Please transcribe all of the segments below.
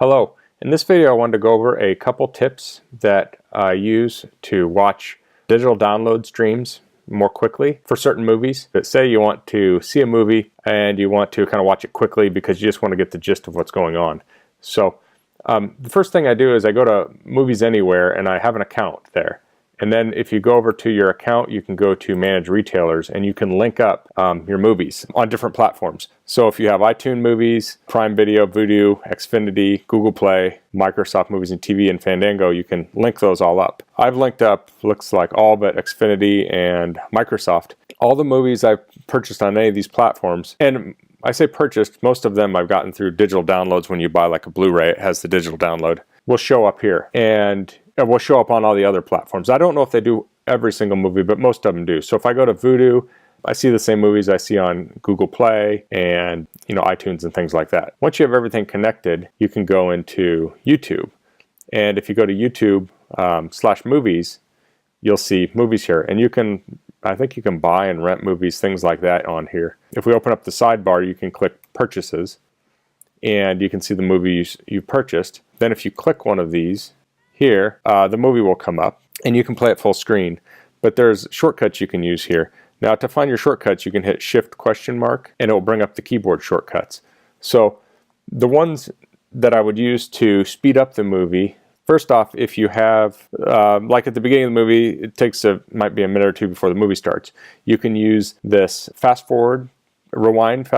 Hello. In this video I wanted to go over a couple tips that I use to watch digital download streams more quickly for certain movies. That say you want to see a movie and you want to kind of watch it quickly because you just want to get the gist of what's going on. So the first thing I do is I go to Movies Anywhere and I have an account there. And then if you go over to your account, you can go to Manage Retailers and you can link up your movies on different platforms. So if you have iTunes Movies, Prime Video, Vudu, Xfinity, Google Play, Microsoft Movies and TV, and Fandango, you can link those all up. I've linked up, looks like all but Xfinity and Microsoft. All the movies I've purchased on any of these platforms, and I say purchased, most of them I've gotten through digital downloads. When you buy like a Blu-ray, it has the digital download. Will show up here. And it will show up on all the other platforms. I don't know if they do every single movie, but most of them do. So if I go to Vudu, I see the same movies I see on Google Play and iTunes and things like that. Once you have everything connected, you can go into YouTube. And if you go to YouTube /movies, you'll see movies here. And I think you can buy and rent movies, things like that on here. If we open up the sidebar, you can click Purchases and you can see the movies you purchased. Then if you click one of these, here, the movie will come up and you can play it full screen, but there's shortcuts you can use here. Now to find your shortcuts, you can hit Shift ? And it will bring up the keyboard shortcuts. So the ones that I would use to speed up the movie, first off, if you have, like at the beginning of the movie, it might be a minute or two before the movie starts. You can use this fast forward, rewind,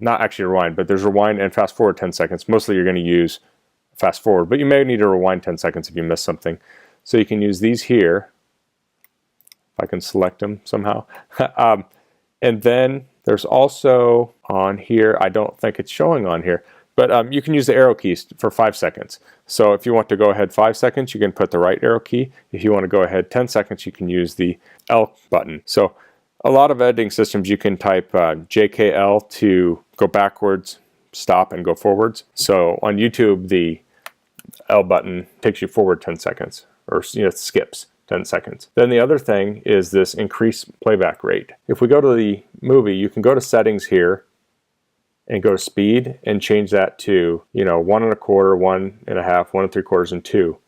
not actually rewind, but there's rewind and fast forward 10 seconds. Mostly you're going to use fast forward, but you may need to rewind 10 seconds if you miss something. So you can use these here, if I can select them somehow. And then there's also on here, I don't think it's showing on here, but you can use the arrow keys for 5 seconds. So if you want to go ahead 5 seconds, you can put the right arrow key. If you want to go ahead 10 seconds, you can use the L button. So a lot of editing systems, you can type JKL to go backwards, stop, and go forwards. So on YouTube, the L button takes you forward 10 seconds, or it skips 10 seconds. Then the other thing is this increase playback rate. If we go to the movie, you can go to settings here and go to speed and change that to 1 1/4, 1 1/2, 1 3/4, and 2.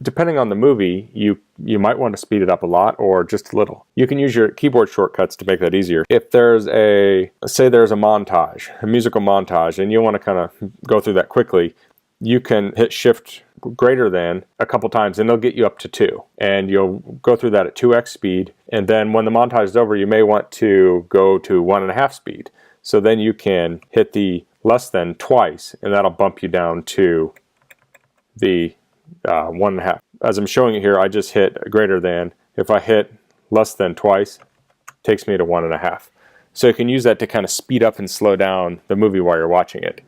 Depending on the movie, you might want to speed it up a lot or just a little. You can use your keyboard shortcuts to make that easier. If there's say there's a montage, a musical montage, and you want to kind of go through that quickly, you can hit Shift > a couple times and it'll get you up to 2. And you'll go through that at 2x speed. And then when the montage is over, you may want to go to 1 1/2 speed. So then you can hit the less than twice and that'll bump you down to the 1 1/2. As I'm showing you here, I just hit >. If I hit less than twice, it takes me to 1 1/2. So you can use that to kind of speed up and slow down the movie while you're watching it.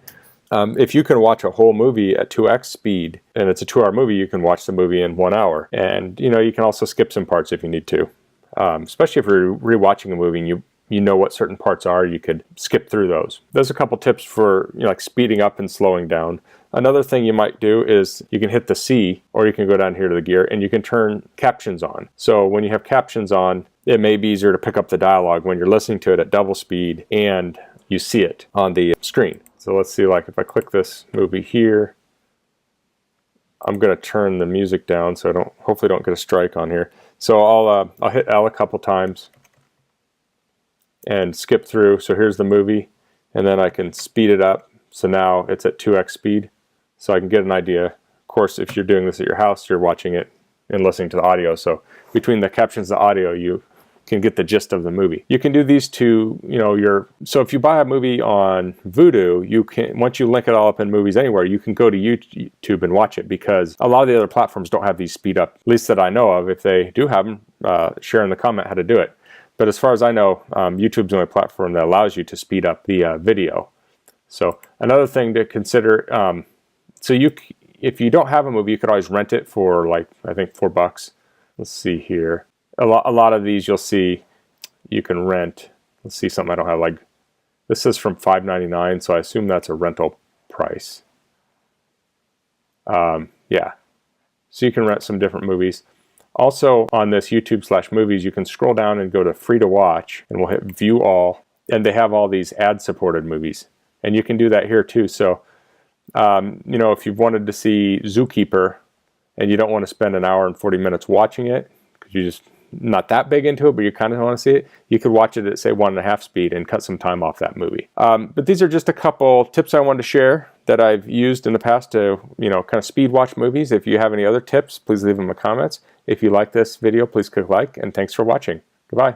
If you can watch a whole movie at 2x speed, and it's a 2-hour movie, you can watch the movie in 1 hour. And you can also skip some parts if you need to. Especially if you're rewatching a movie and you know what certain parts are, you could skip through those. There's a couple tips for like speeding up and slowing down. Another thing you might do is you can hit the C, or you can go down here to the gear and you can turn captions on. So when you have captions on, it may be easier to pick up the dialogue when you're listening to it at double speed and you see it on the screen. So let's see, like if I click this movie here, I'm going to turn the music down so I hopefully don't get a strike on here. So I'll hit L a couple times and skip through. So here's the movie, and then I can speed it up. So now it's at 2x speed, so I can get an idea. Of course, if you're doing this at your house, you're watching it and listening to the audio. So between the captions and the audio, you can get the gist of the movie. You can do these to, so if you buy a movie on Vudu, once you link it all up in Movies Anywhere, you can go to YouTube and watch it, because a lot of the other platforms don't have these speed up, at least that I know of. If they do have them, share in the comment how to do it. But as far as I know, YouTube's the only platform that allows you to speed up the video. So another thing to consider, if you don't have a movie, you could always rent it for I think $4. Let's see here. A lot of these you'll see you can rent. Let's see something I don't have. This is from $5.99, so I assume that's a rental price. Yeah. So you can rent some different movies. Also on this YouTube /movies, you can scroll down and go to free to watch, and we'll hit view all, and they have all these ad supported movies. And you can do that here too. So You know, if you've wanted to see Zookeeper and you don't want to spend an hour and 40 minutes watching it because you're just not that big into it, but you kind of want to see it, you could watch it at, say, 1.5 speed and cut some time off that movie. But these are just a couple tips I wanted to share that I've used in the past to, you know, kind of speed watch movies. If you have any other tips, please leave them in the comments. If you like this video, please click like, and thanks for watching. Goodbye.